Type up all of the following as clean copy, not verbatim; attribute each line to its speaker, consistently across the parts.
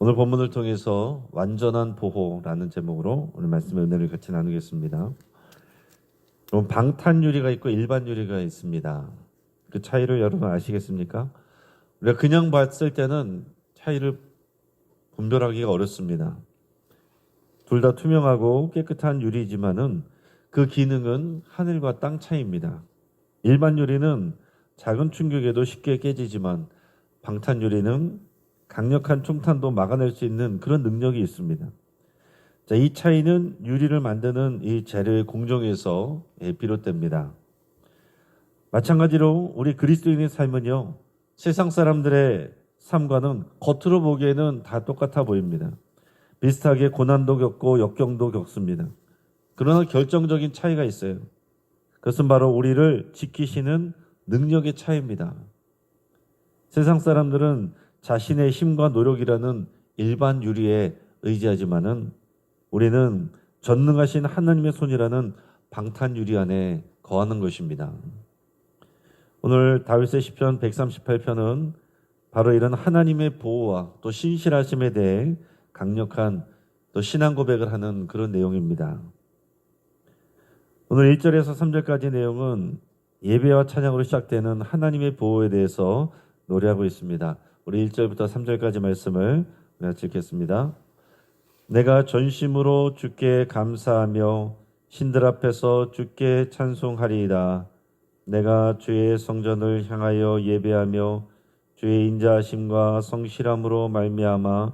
Speaker 1: 오늘 본문을 통해서 완전한 보호라는 제목으로 오늘 말씀의 은혜를 같이 나누겠습니다. 그럼 방탄 유리가 있고 일반 유리가 있습니다. 그 차이를 여러분 아시겠습니까? 우리가 그냥 봤을 때는 차이를 분별하기가 어렵습니다. 둘 다 투명하고 깨끗한 유리지만은 그 기능은 하늘과 땅 차이입니다. 일반 유리는 작은 충격에도 쉽게 깨지지만 방탄 유리는 강력한 총탄도 막아낼 수 있는 그런 능력이 있습니다. 자, 이 차이는 유리를 만드는 이 재료의 공정에서 비롯됩니다. 마찬가지로 우리 그리스도인의 삶은요, 세상 사람들의 삶과는 겉으로 보기에는 다 똑같아 보입니다. 비슷하게 고난도 겪고 역경도 겪습니다. 그러나 결정적인 차이가 있어요. 그것은 바로 우리를 지키시는 능력의 차이입니다. 세상 사람들은 자신의 힘과 노력이라는 일반 유리에 의지하지만은 우리는 전능하신 하나님의 손이라는 방탄 유리 안에 거하는 것입니다. 오늘 다윗의 시편 138편은 바로 이런 하나님의 보호와 또 신실하심에 대해 강력한 또 신앙 고백을 하는 그런 내용입니다. 오늘 1절에서 3절까지 내용은 예배와 찬양으로 시작되는 하나님의 보호에 대해서 노래하고 있습니다. 우리 1절부터 3절까지 말씀을 같이 읽겠습니다. 내가 전심으로 주께 감사하며 신들 앞에서 주께 찬송하리이다. 내가 주의 성전을 향하여 예배하며 주의 인자하심과 성실함으로 말미암아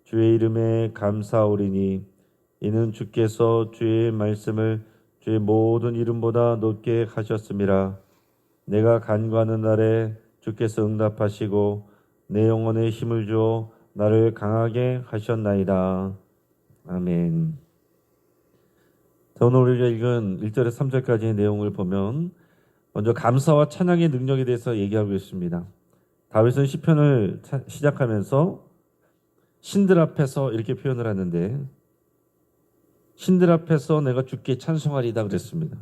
Speaker 1: 주의 이름에 감사하오리니 이는 주께서 주의 말씀을 주의 모든 이름보다 높게 하셨음이라. 내가 간구하는 날에 주께서 응답하시고 내 영혼에 힘을 주어 나를 강하게 하셨나이다. 아멘. 오늘 우리가 읽은 1절에서 3절까지의 내용을 보면 먼저 감사와 찬양의 능력에 대해서 얘기하고 있습니다. 다윗은 시편을 시작하면서 신들 앞에서 이렇게 표현을 하는데, 신들 앞에서 내가 주께 찬송하리다 그랬습니다.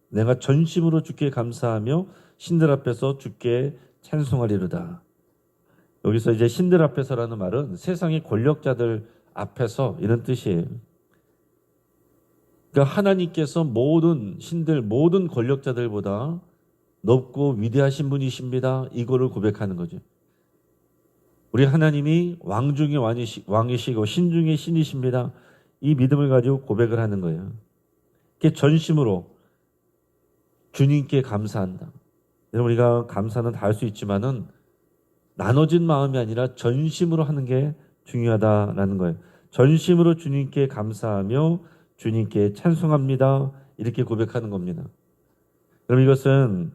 Speaker 1: 내가 전심으로 주께 감사하며 신들 앞에서 주께 찬송하리로다. 여기서 이제 신들 앞에서라는 말은 세상의 권력자들 앞에서 이런 뜻이에요. 그러니까 하나님께서 모든 신들, 모든 권력자들보다 높고 위대하신 분이십니다. 이거를 고백하는 거죠. 우리 하나님이 왕 중의 왕이시고 신 중의 신이십니다. 이 믿음을 가지고 고백을 하는 거예요. 그게 전심으로 주님께 감사한다. 여러분, 우리가 감사는 다 할 수 있지만은 나눠진 마음이 아니라 전심으로 하는 게 중요하다라는 거예요. 전심으로 주님께 감사하며 주님께 찬송합니다. 이렇게 고백하는 겁니다. 그럼 이것은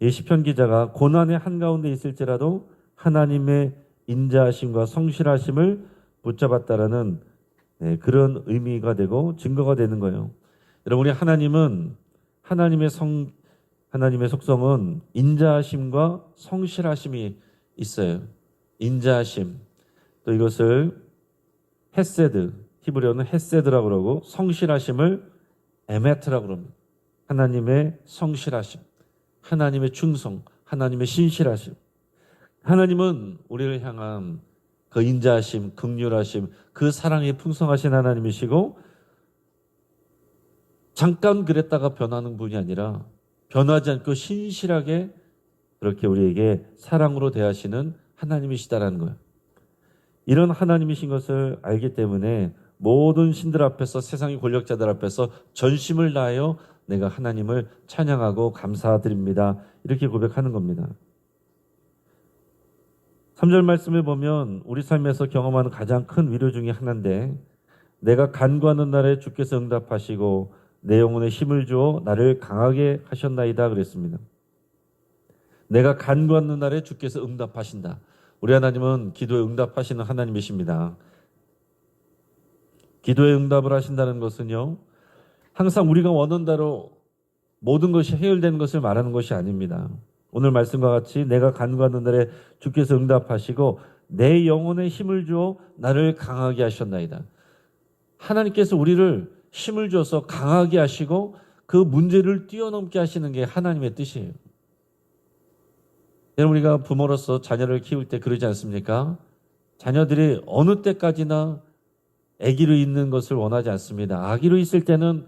Speaker 1: 이 시편 기자가 고난의 한가운데 있을지라도 하나님의 인자하심과 성실하심을 붙잡았다라는 그런 의미가 되고 증거가 되는 거예요. 여러분, 우리 하나님은 하나님의 속성은 인자하심과 성실하심이 있어요. 인자하심, 또 이것을 헤세드, 히브리어는 헤세드라고 그러고, 성실하심을 에메트라고 그럽니다. 하나님의 성실하심, 하나님의 충성, 하나님의 신실하심. 하나님은 우리를 향한 그 인자하심, 긍휼하심, 그 사랑이 풍성하신 하나님이시고, 잠깐 그랬다가 변하는 분이 아니라 변하지 않고 신실하게 그렇게 우리에게 사랑으로 대하시는 하나님이시다라는 거예요. 이런 하나님이신 것을 알기 때문에 모든 신들 앞에서, 세상의 권력자들 앞에서 전심을 다하여 내가 하나님을 찬양하고 감사드립니다. 이렇게 고백하는 겁니다. 3절 말씀을 보면 우리 삶에서 경험하는 가장 큰 위로 중에 하나인데, 내가 간구하는 날에 주께서 응답하시고 내 영혼에 힘을 주어 나를 강하게 하셨나이다 그랬습니다. 내가 간구하는 날에 주께서 응답하신다. 우리 하나님은 기도에 응답하시는 하나님이십니다. 기도에 응답을 하신다는 것은요, 항상 우리가 원하는 대로 모든 것이 해결되는 것을 말하는 것이 아닙니다. 오늘 말씀과 같이 내가 간구하는 날에 주께서 응답하시고 내 영혼에 힘을 주어 나를 강하게 하셨나이다. 하나님께서 우리를 힘을 줘서 강하게 하시고 그 문제를 뛰어넘게 하시는 게 하나님의 뜻이에요. 여러분, 우리가 부모로서 자녀를 키울 때 그러지 않습니까? 자녀들이 어느 때까지나 아기로 있는 것을 원하지 않습니다. 아기로 있을 때는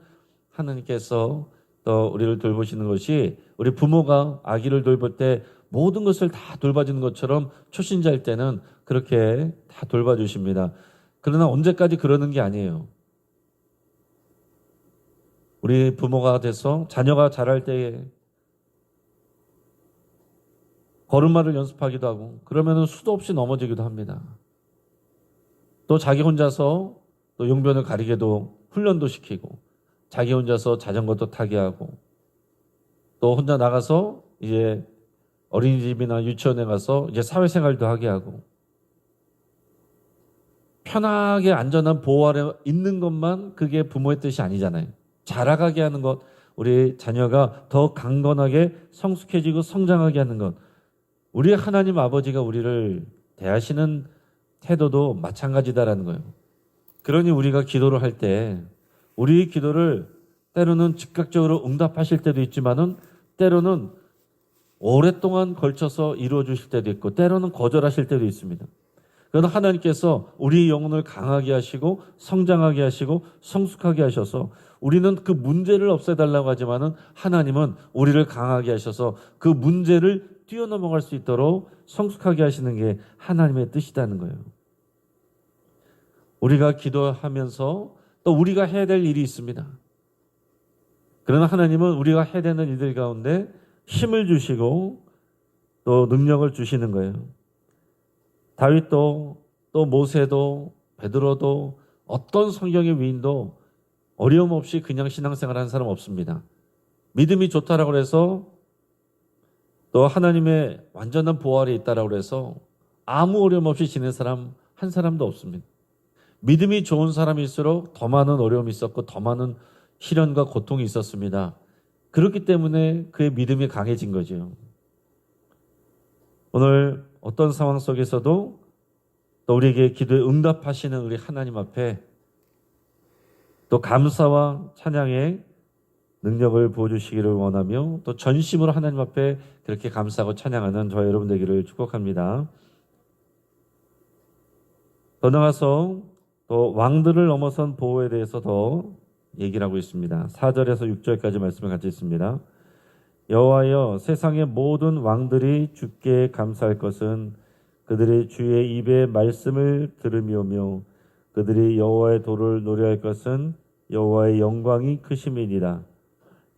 Speaker 1: 하나님께서 또 우리를 돌보시는 것이, 우리 부모가 아기를 돌볼 때 모든 것을 다 돌봐주는 것처럼 초신자일 때는 그렇게 다 돌봐주십니다. 그러나 언제까지 그러는 게 아니에요. 우리 부모가 돼서 자녀가 자랄 때에 걸음마를 연습하기도 하고 그러면 수도 없이 넘어지기도 합니다. 또 자기 혼자서 또 용변을 가리게도 훈련도 시키고, 자기 혼자서 자전거도 타게 하고, 또 혼자 나가서 이제 어린이집이나 유치원에 가서 이제 사회생활도 하게 하고, 편하게 안전한 보호 아래 있는 것만 그게 부모의 뜻이 아니잖아요. 자라가게 하는 것, 우리 자녀가 더 강건하게 성숙해지고 성장하게 하는 것, 우리 하나님 아버지가 우리를 대하시는 태도도 마찬가지다라는 거예요. 그러니 우리가 기도를 할 때 우리 기도를 때로는 즉각적으로 응답하실 때도 있지만은 때로는 오랫동안 걸쳐서 이루어 주실 때도 있고 때로는 거절하실 때도 있습니다. 그러나 하나님께서 우리 영혼을 강하게 하시고 성장하게 하시고 성숙하게 하셔서, 우리는 그 문제를 없애달라고 하지만은 하나님은 우리를 강하게 하셔서 그 문제를 뛰어넘어갈 수 있도록 성숙하게 하시는 게 하나님의 뜻이라는 거예요. 우리가 기도하면서 또 우리가 해야 될 일이 있습니다. 그러나 하나님은 우리가 해야 되는 일들 가운데 힘을 주시고 또 능력을 주시는 거예요. 다윗도 또 모세도 베드로도 어떤 성경의 위인도 어려움 없이 그냥 신앙생활 하는 사람 없습니다. 믿음이 좋다라고 해서 또 하나님의 완전한 보호 아래 있다라고 해서 아무 어려움 없이 지낸 사람 한 사람도 없습니다. 믿음이 좋은 사람일수록 더 많은 어려움이 있었고 더 많은 시련과 고통이 있었습니다. 그렇기 때문에 그의 믿음이 강해진 거죠. 오늘 어떤 상황 속에서도 또 우리에게 기도에 응답하시는 우리 하나님 앞에 또 감사와 찬양의 능력을 부어주시기를 원하며 또 전심으로 하나님 앞에 그렇게 감사하고 찬양하는 저와 여러분 되기를 축복합니다. 더 나아가서 또 왕들을 넘어선 보호에 대해서 더 얘기를 하고 있습니다. 4절에서 6절까지 말씀을 같이 있습니다. 여호와여, 세상의 모든 왕들이 주께 감사할 것은 그들의 주의 입의 말씀을 들으며며 그들이 여호와의 도를 노래할 것은 여호와의 영광이 크심이니라.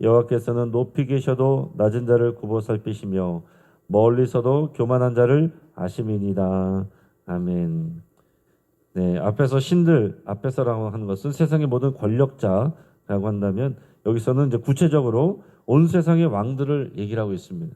Speaker 1: 여호와께서는 높이 계셔도 낮은 자를 굽어 살피시며 멀리서도 교만한 자를 아심이니라. 아멘. 네, 앞에서 신들, 앞에서라고 하는 것은 세상의 모든 권력자라고 한다면 여기서는 이제 구체적으로 온 세상의 왕들을 얘기를 하고 있습니다.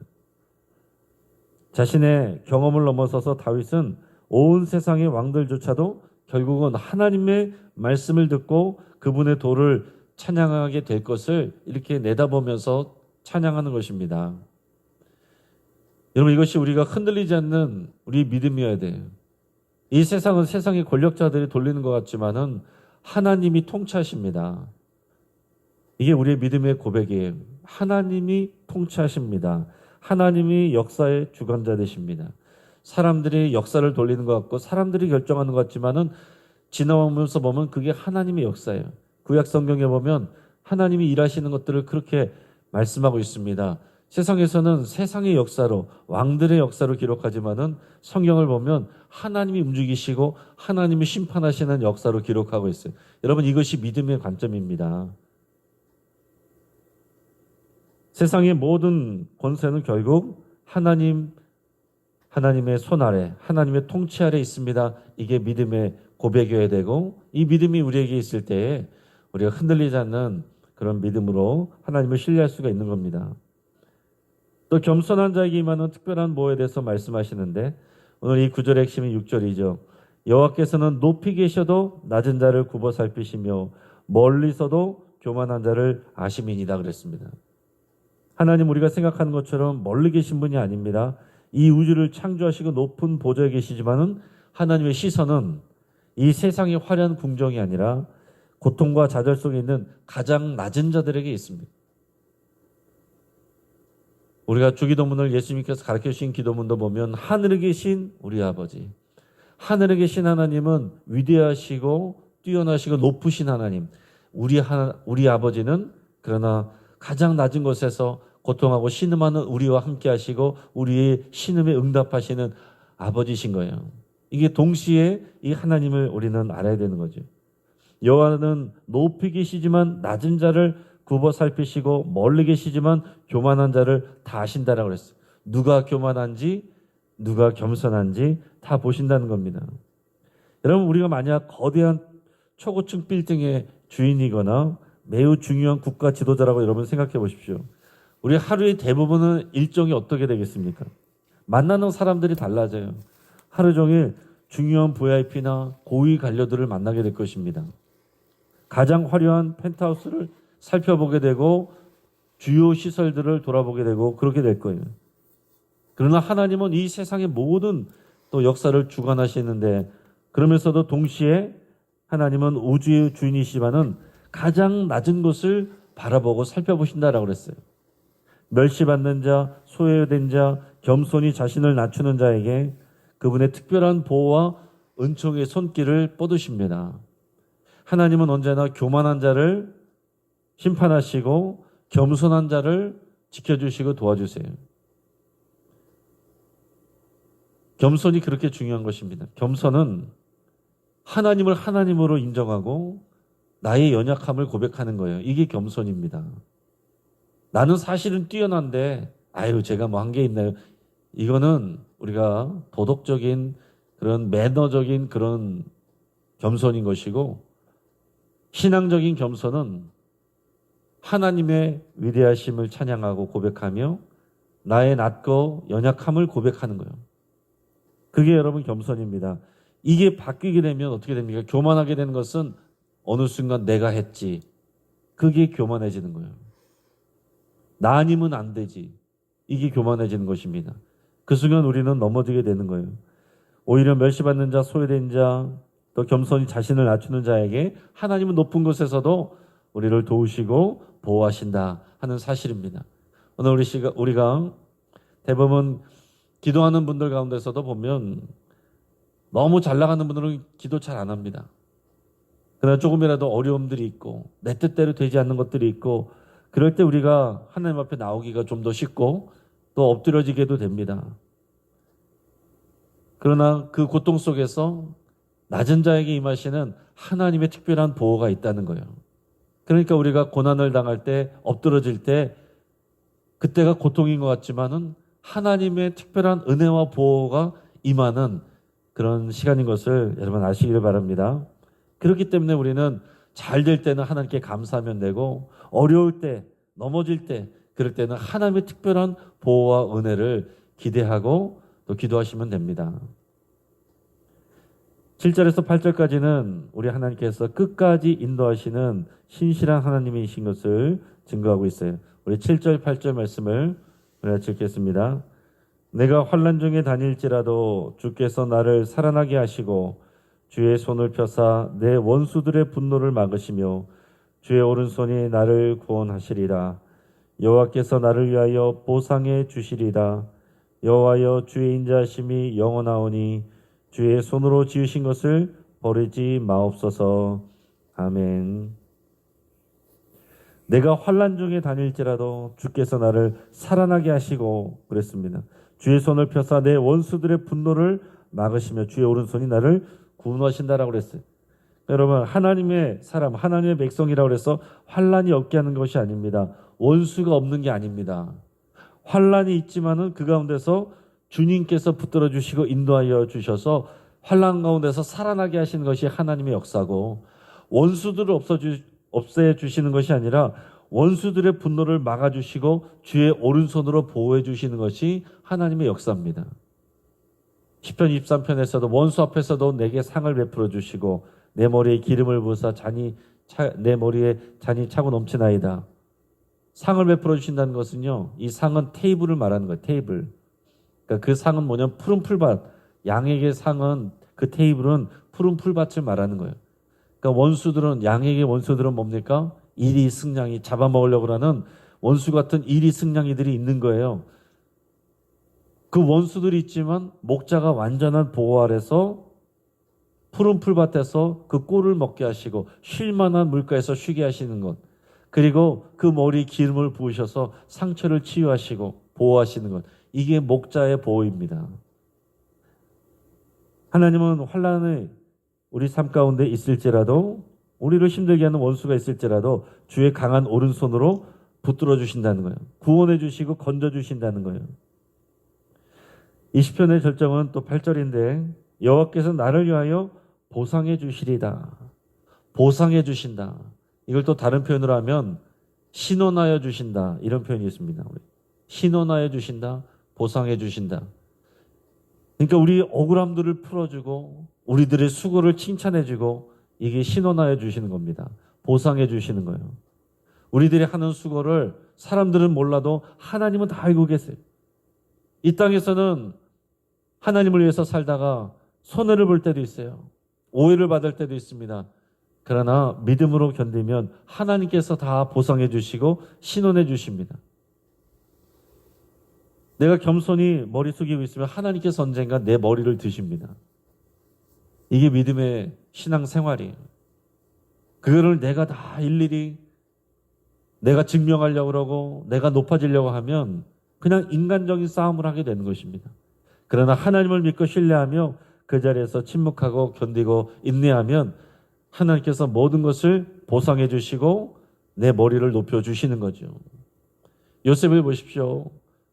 Speaker 1: 자신의 경험을 넘어서서 다윗은 온 세상의 왕들조차도 결국은 하나님의 말씀을 듣고 그분의 도를 찬양하게 될 것을 이렇게 내다보면서 찬양하는 것입니다. 여러분, 이것이 우리가 흔들리지 않는 우리 믿음이어야 돼요. 이 세상은 세상의 권력자들이 돌리는 것 같지만은 하나님이 통치하십니다. 이게 우리의 믿음의 고백이에요. 하나님이 통치하십니다. 하나님이 역사의 주관자 되십니다. 사람들이 역사를 돌리는 것 같고 사람들이 결정하는 것 같지만은 지나오면서 보면 그게 하나님의 역사예요. 구약 성경에 보면 하나님이 일하시는 것들을 그렇게 말씀하고 있습니다. 세상에서는 세상의 역사로, 왕들의 역사로 기록하지만은 성경을 보면 하나님이 움직이시고 하나님이 심판하시는 역사로 기록하고 있어요. 여러분, 이것이 믿음의 관점입니다. 세상의 모든 권세는 결국 하나님의 손 아래, 하나님의 통치 아래 있습니다. 이게 믿음의 고백이어야 되고, 이 믿음이 우리에게 있을 때에 우리가 흔들리지 않는 그런 믿음으로 하나님을 신뢰할 수가 있는 겁니다. 또 겸손한 자에게 임하는 특별한 보호에 대해서 말씀하시는데 오늘 이 구절의 핵심이 6절이죠. 여호와께서는 높이 계셔도 낮은 자를 굽어 살피시며 멀리서도 교만한 자를 아심이니이다 그랬습니다. 하나님, 우리가 생각하는 것처럼 멀리 계신 분이 아닙니다. 이 우주를 창조하시고 높은 보좌에 계시지만은 하나님의 시선은 이 세상의 화려한 궁정이 아니라 고통과 좌절 속에 있는 가장 낮은 자들에게 있습니다. 우리가 주기도문을 예수님께서 가르쳐 주신 기도문도 보면 하늘에 계신 우리 아버지, 하늘에 계신 하나님은 위대하시고 뛰어나시고 높으신 하나님. 우리 아버지는 그러나 가장 낮은 곳에서 고통하고 신음하는 우리와 함께 하시고 우리의 신음에 응답하시는 아버지신 거예요. 이게 동시에 이 하나님을 우리는 알아야 되는 거죠. 여호와는 높이 계시지만 낮은 자를 굽어 살피시고 멀리 계시지만 교만한 자를 다 아신다라고 그랬어요. 누가 교만한지 누가 겸손한지 다 보신다는 겁니다. 여러분, 우리가 만약 거대한 초고층 빌딩의 주인이거나 매우 중요한 국가 지도자라고 여러분 생각해 보십시오. 우리 하루의 대부분은 일정이 어떻게 되겠습니까? 만나는 사람들이 달라져요. 하루 종일 중요한 VIP나 고위 관료들을 만나게 될 것입니다. 가장 화려한 펜트하우스를 살펴보게 되고 주요 시설들을 돌아보게 되고 그렇게 될 거예요. 그러나 하나님은 이 세상의 모든 또 역사를 주관하시는데 그러면서도 동시에 하나님은 우주의 주인이시지만은 가장 낮은 곳을 바라보고 살펴보신다라고 그랬어요. 멸시받는 자, 소외된 자, 겸손히 자신을 낮추는 자에게 그분의 특별한 보호와 은총의 손길을 뻗으십니다. 하나님은 언제나 교만한 자를 심판하시고 겸손한 자를 지켜주시고 도와주세요. 겸손이 그렇게 중요한 것입니다. 겸손은 하나님을 하나님으로 인정하고 나의 연약함을 고백하는 거예요. 이게 겸손입니다. 나는 사실은 뛰어난데 제가 뭐 한 게 있나요? 이거는 우리가 도덕적인 그런 매너적인 그런 겸손인 것이고 신앙적인 겸손은 하나님의 위대하심을 찬양하고 고백하며 나의 낮고 연약함을 고백하는 거예요. 그게 여러분 겸손입니다. 이게 바뀌게 되면 어떻게 됩니까? 교만하게 되는 것은 어느 순간 내가 했지. 그게 교만해지는 거예요. 나 아니면 안 되지. 이게 교만해지는 것입니다. 그 순간 우리는 넘어지게 되는 거예요. 오히려 멸시받는 자, 소외된 자, 또 겸손히 자신을 낮추는 자에게 하나님은 높은 곳에서도 우리를 도우시고 보호하신다 하는 사실입니다. 오늘 우리가 대부분 기도하는 분들 가운데서도 보면 너무 잘 나가는 분들은 기도 잘 안 합니다. 그러나 조금이라도 어려움들이 있고 내 뜻대로 되지 않는 것들이 있고 그럴 때 우리가 하나님 앞에 나오기가 좀 더 쉽고 또 엎드려지게도 됩니다. 그러나 그 고통 속에서 낮은 자에게 임하시는 하나님의 특별한 보호가 있다는 거예요. 그러니까 우리가 고난을 당할 때 엎드러질 때 그때가 고통인 것 같지만은 하나님의 특별한 은혜와 보호가 임하는 그런 시간인 것을 여러분 아시기를 바랍니다. 그렇기 때문에 우리는 잘 될 때는 하나님께 감사하면 되고 어려울 때, 넘어질 때 그럴 때는 하나님의 특별한 보호와 은혜를 기대하고 또 기도하시면 됩니다. 7절에서 8절까지는 우리 하나님께서 끝까지 인도하시는 신실한 하나님이신 것을 증거하고 있어요. 우리 7절, 8절 말씀을 우리가 읽겠습니다. 내가 환난 중에 다닐지라도 주께서 나를 살아나게 하시고 주의 손을 펴사 내 원수들의 분노를 막으시며 주의 오른손이 나를 구원하시리라. 여호와께서 나를 위하여 보상해 주시리라. 여호와여 주의 인자하심이 영원하오니 주의 손으로 지으신 것을 버리지 마옵소서. 아멘. 내가 환난 중에 다닐지라도 주께서 나를 살아나게 하시고 그랬습니다. 주의 손을 펴사 내 원수들의 분노를 막으시며 주의 오른손이 나를 구원하신다라고 그랬어요. 여러분, 하나님의 사람, 하나님의 백성이라고 해서 환난이 없게 하는 것이 아닙니다. 원수가 없는 게 아닙니다. 환난이 있지만은 그 가운데서 주님께서 붙들어 주시고 인도하여 주셔서 환난 가운데서 살아나게 하시는 것이 하나님의 역사고 원수들을 없애 주시는 것이 아니라 원수들의 분노를 막아주시고 주의 오른손으로 보호해 주시는 것이 하나님의 역사입니다. 시편 23편에서도 원수 앞에서도 내게 상을 베풀어 주시고 내 머리에 기름을 부으사 내 머리에 잔이 차고 넘치나이다. 상을 베풀어 주신다는 것은요, 이 상은 테이블을 말하는 거예요. 테이블. 그러니까 그 상은 뭐냐면 푸른 풀밭. 양에게 상은 그 테이블은 푸른 풀밭을 말하는 거예요. 그러니까 양에게 원수들은 뭡니까? 이리 승냥이 잡아먹으려고 하는 원수 같은 이리 승냥이들이 있는 거예요. 그 원수들이 있지만 목자가 완전한 보호 아래서 푸른 풀밭에서 그 꿀을 먹게 하시고 쉴 만한 물가에서 쉬게 하시는 것, 그리고 그 머리 기름을 부으셔서 상처를 치유하시고 보호하시는 것, 이게 목자의 보호입니다. 하나님은 환난이 우리 삶 가운데 있을지라도, 우리를 힘들게 하는 원수가 있을지라도 주의 강한 오른손으로 붙들어 주신다는 거예요. 구원해 주시고 건져 주신다는 거예요. 이 시편의 절정은 또 8절인데 여호와께서 나를 위하여 보상해 주시리다. 보상해 주신다. 이걸 또 다른 표현으로 하면 신원하여 주신다. 이런 표현이 있습니다. 신원하여 주신다. 보상해 주신다. 그러니까 우리 억울함들을 풀어주고 우리들의 수고를 칭찬해주고, 이게 신원하여 주시는 겁니다. 보상해 주시는 거예요. 우리들이 하는 수고를 사람들은 몰라도 하나님은 다 알고 계세요. 이 땅에서는 하나님을 위해서 살다가 손해를 볼 때도 있어요. 오해를 받을 때도 있습니다. 그러나 믿음으로 견디면 하나님께서 다 보상해 주시고 신원해 주십니다. 내가 겸손히 머리 숙이고 있으면 하나님께서 언젠가 내 머리를 드십니다. 이게 믿음의 신앙 생활이에요. 그거를 내가 다 일일이 내가 증명하려고 그러고 내가 높아지려고 하면 그냥 인간적인 싸움을 하게 되는 것입니다. 그러나 하나님을 믿고 신뢰하며 그 자리에서 침묵하고 견디고 인내하면 하나님께서 모든 것을 보상해 주시고 내 머리를 높여 주시는 거죠. 요셉을 보십시오.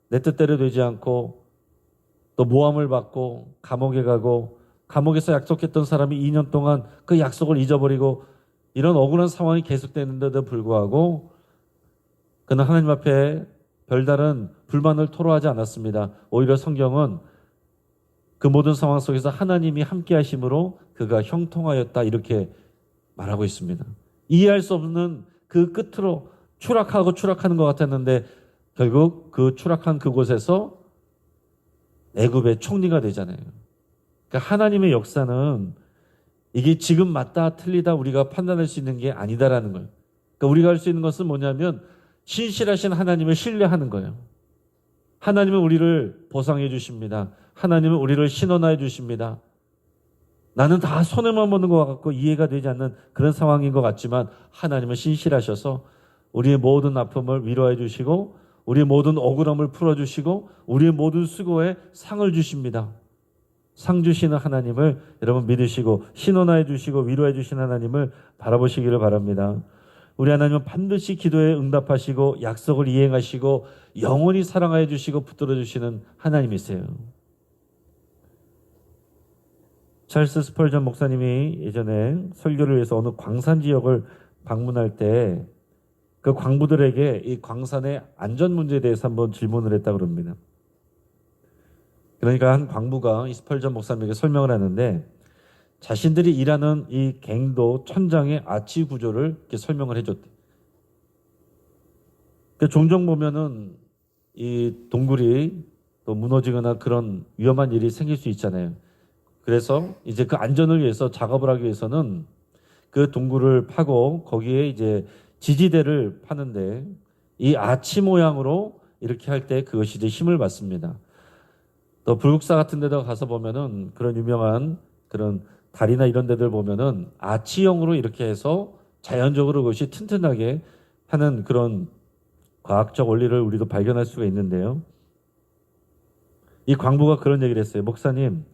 Speaker 1: 내 뜻대로 되지 않고 또 모함을 받고 감옥에 가고, 감옥에서 약속했던 사람이 2년 동안 그 약속을 잊어버리고, 이런 억울한 상황이 계속되는데도 불구하고 그는 하나님 앞에 별다른 불만을 토로하지 않았습니다. 오히려 성경은 그 모든 상황 속에서 하나님이 함께 하심으로 그가 형통하였다, 이렇게 말하고 있습니다. 이해할 수 없는 그 끝으로 추락하는 것 같았는데 결국 그 추락한 그곳에서 애굽의 총리가 되잖아요. 그러니까 하나님의 역사는 이게 지금 맞다 틀리다 우리가 판단할 수 있는 게 아니다라는 거예요. 그러니까 우리가 할 수 있는 것은 뭐냐면 신실하신 하나님을 신뢰하는 거예요. 하나님은 우리를 보상해 주십니다. 하나님은 우리를 신원하여 주십니다. 나는 다 손해만 보는 것 같고 이해가 되지 않는 그런 상황인 것 같지만 하나님은 신실하셔서 우리의 모든 아픔을 위로해 주시고 우리의 모든 억울함을 풀어주시고 우리의 모든 수고에 상을 주십니다. 상 주시는 하나님을 여러분 믿으시고 신원하여 주시고 위로해 주시는 하나님을 바라보시기를 바랍니다. 우리 하나님은 반드시 기도에 응답하시고 약속을 이행하시고 영원히 사랑하여 주시고 붙들어 주시는 하나님이세요. 찰스 스펄전 목사님이 예전에 설교를 위해서 어느 광산 지역을 방문할 때 그 광부들에게 이 광산의 안전 문제에 대해서 한번 질문을 했다고 합니다. 그러니까 한 광부가 이 스펄전 목사님에게 설명을 하는데 자신들이 일하는 이 갱도 천장의 아치 구조를 이렇게 설명을 해줬대. 그러니까 종종 보면은 이 동굴이 또 무너지거나 그런 위험한 일이 생길 수 있잖아요. 그래서 이제 그 안전을 위해서 작업을 하기 위해서는 그 동굴을 파고 거기에 이제 지지대를 파는데 이 아치 모양으로 이렇게 할 때 그것이 이제 힘을 받습니다. 또 불국사 같은 데다 가서 보면은 그런 유명한 그런 다리나 이런 데들 보면은 아치형으로 이렇게 해서 자연적으로 그것이 튼튼하게 하는 그런 과학적 원리를 우리도 발견할 수가 있는데요. 이 광부가 그런 얘기를 했어요. 목사님,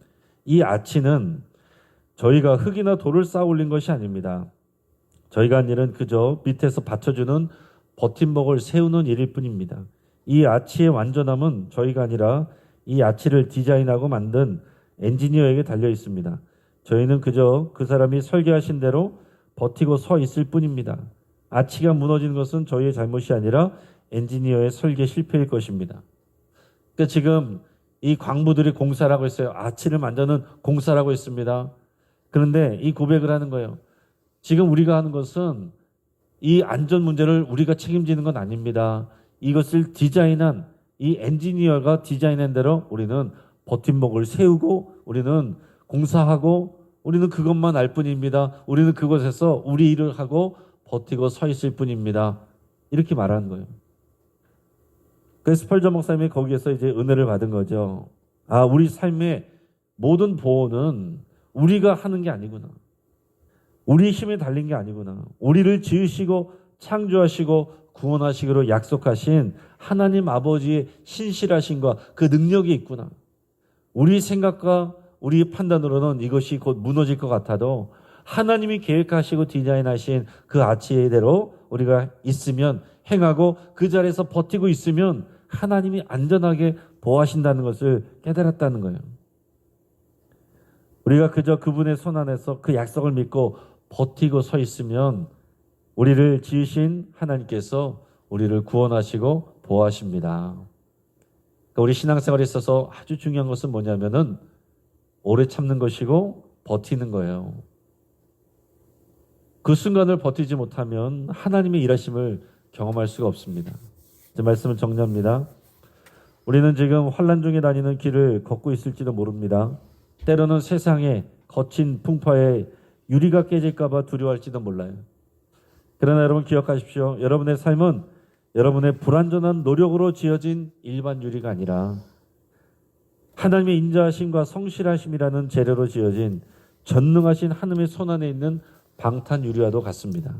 Speaker 1: 이 아치는 저희가 흙이나 돌을 쌓아 올린 것이 아닙니다. 저희가 한 일은 그저 밑에서 받쳐주는 버팀목을 세우는 일일 뿐입니다. 이 아치의 완전함은 저희가 아니라 이 아치를 디자인하고 만든 엔지니어에게 달려 있습니다. 저희는 그저 그 사람이 설계하신 대로 버티고 서 있을 뿐입니다. 아치가 무너지는 것은 저희의 잘못이 아니라 엔지니어의 설계 실패일 것입니다. 그러니까 지금 이 광부들이 공사를 하고 있어요. 아치를 만드는 공사를 하고 있습니다. 그런데 이 고백을 하는 거예요. 지금 우리가 하는 것은 이 안전 문제를 우리가 책임지는 건 아닙니다. 이것을 디자인한 이 엔지니어가 디자인한 대로 우리는 버팀목을 세우고 우리는 공사하고 우리는 그것만 알 뿐입니다. 우리는 그곳에서 우리 일을 하고 버티고 서 있을 뿐입니다. 이렇게 말하는 거예요. 그래서 스펄전 목사님이 거기에서 이제 은혜를 받은 거죠. 아, 우리 삶의 모든 보호는 우리가 하는 게 아니구나. 우리 힘에 달린 게 아니구나. 우리를 지으시고 창조하시고 구원하시기로 약속하신 하나님 아버지의 신실하심과 그 능력이 있구나. 우리 생각과 우리 판단으로는 이것이 곧 무너질 것 같아도 하나님이 계획하시고 디자인하신 그 아치대로 우리가 있으면, 행하고 그 자리에서 버티고 있으면 하나님이 안전하게 보호하신다는 것을 깨달았다는 거예요. 우리가 그저 그분의 손 안에서 그 약속을 믿고 버티고 서 있으면 우리를 지으신 하나님께서 우리를 구원하시고 보호하십니다. 그러니까 우리 신앙생활에 있어서 아주 중요한 것은 뭐냐면은 오래 참는 것이고 버티는 거예요. 그 순간을 버티지 못하면 하나님의 일하심을 경험할 수가 없습니다. 이제 말씀을 정리합니다. 우리는 지금 환난 중에 다니는 길을 걷고 있을지도 모릅니다. 때로는 세상에 거친 풍파에 유리가 깨질까 봐 두려워할지도 몰라요. 그러나 여러분 기억하십시오. 여러분의 삶은 여러분의 불완전한 노력으로 지어진 일반 유리가 아니라 하나님의 인자하심과 성실하심이라는 재료로 지어진 전능하신 하나님의 손 안에 있는 방탄 유리와도 같습니다.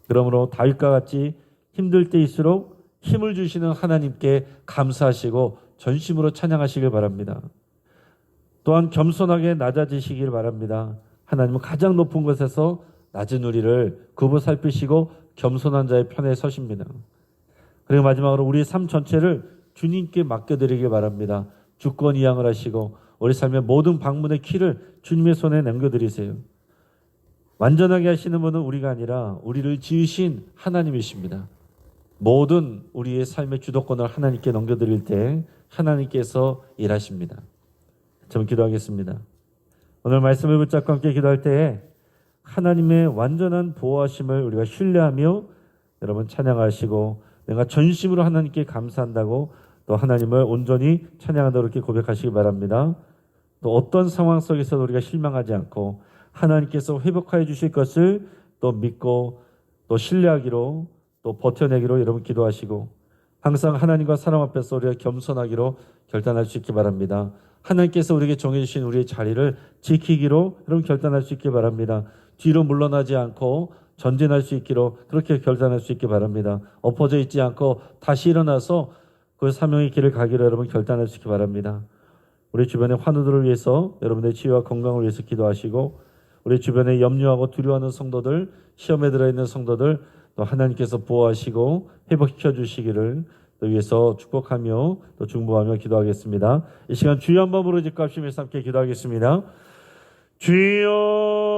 Speaker 1: 그러므로 다윗과 같이 힘들 때일수록 힘을 주시는 하나님께 감사하시고 전심으로 찬양하시길 바랍니다. 또한 겸손하게 낮아지시길 바랍니다. 하나님은 가장 높은 곳에서 낮은 우리를 굽어 살피시고 겸손한 자의 편에 서십니다. 그리고 마지막으로 우리 삶 전체를 주님께 맡겨드리길 바랍니다. 주권이양을 하시고 우리 삶의 모든 방문의 키를 주님의 손에 남겨드리세요. 완전하게 하시는 분은 우리가 아니라 우리를 지으신 하나님이십니다. 모든 우리의 삶의 주도권을 하나님께 넘겨드릴 때 하나님께서 일하십니다. 좀 기도하겠습니다. 오늘 말씀을 붙잡고 함께 기도할 때에 하나님의 완전한 보호하심을 우리가 신뢰하며 여러분 찬양하시고 내가 전심으로 하나님께 감사한다고 또 하나님을 온전히 찬양한다고 이렇게 고백하시기 바랍니다. 또 어떤 상황 속에서도 우리가 실망하지 않고 하나님께서 회복하여 주실 것을 또 믿고 또 신뢰하기로 또 버텨내기로 여러분 기도하시고 항상 하나님과 사람 앞에서 우리가 겸손하기로 결단할 수 있기 바랍니다. 하나님께서 우리에게 정해주신 우리의 자리를 지키기로 여러분 결단할 수 있기 바랍니다. 뒤로 물러나지 않고 전진할 수 있기로 그렇게 결단할 수 있기 바랍니다. 엎어져 있지 않고 다시 일어나서 그 사명의 길을 가기로 여러분 결단할 수 있기 바랍니다. 우리 주변의 환우들을 위해서 여러분의 치유와 건강을 위해서 기도하시고 우리 주변에 염려하고 두려워하는 성도들, 시험에 들어있는 성도들 또 하나님께서 보호하시고 회복시켜 주시기를 또 위해서 축복하며 또 중보하며 기도하겠습니다. 이 시간 주여 한번 부르짖고 합심해서 함께 기도하겠습니다. 주여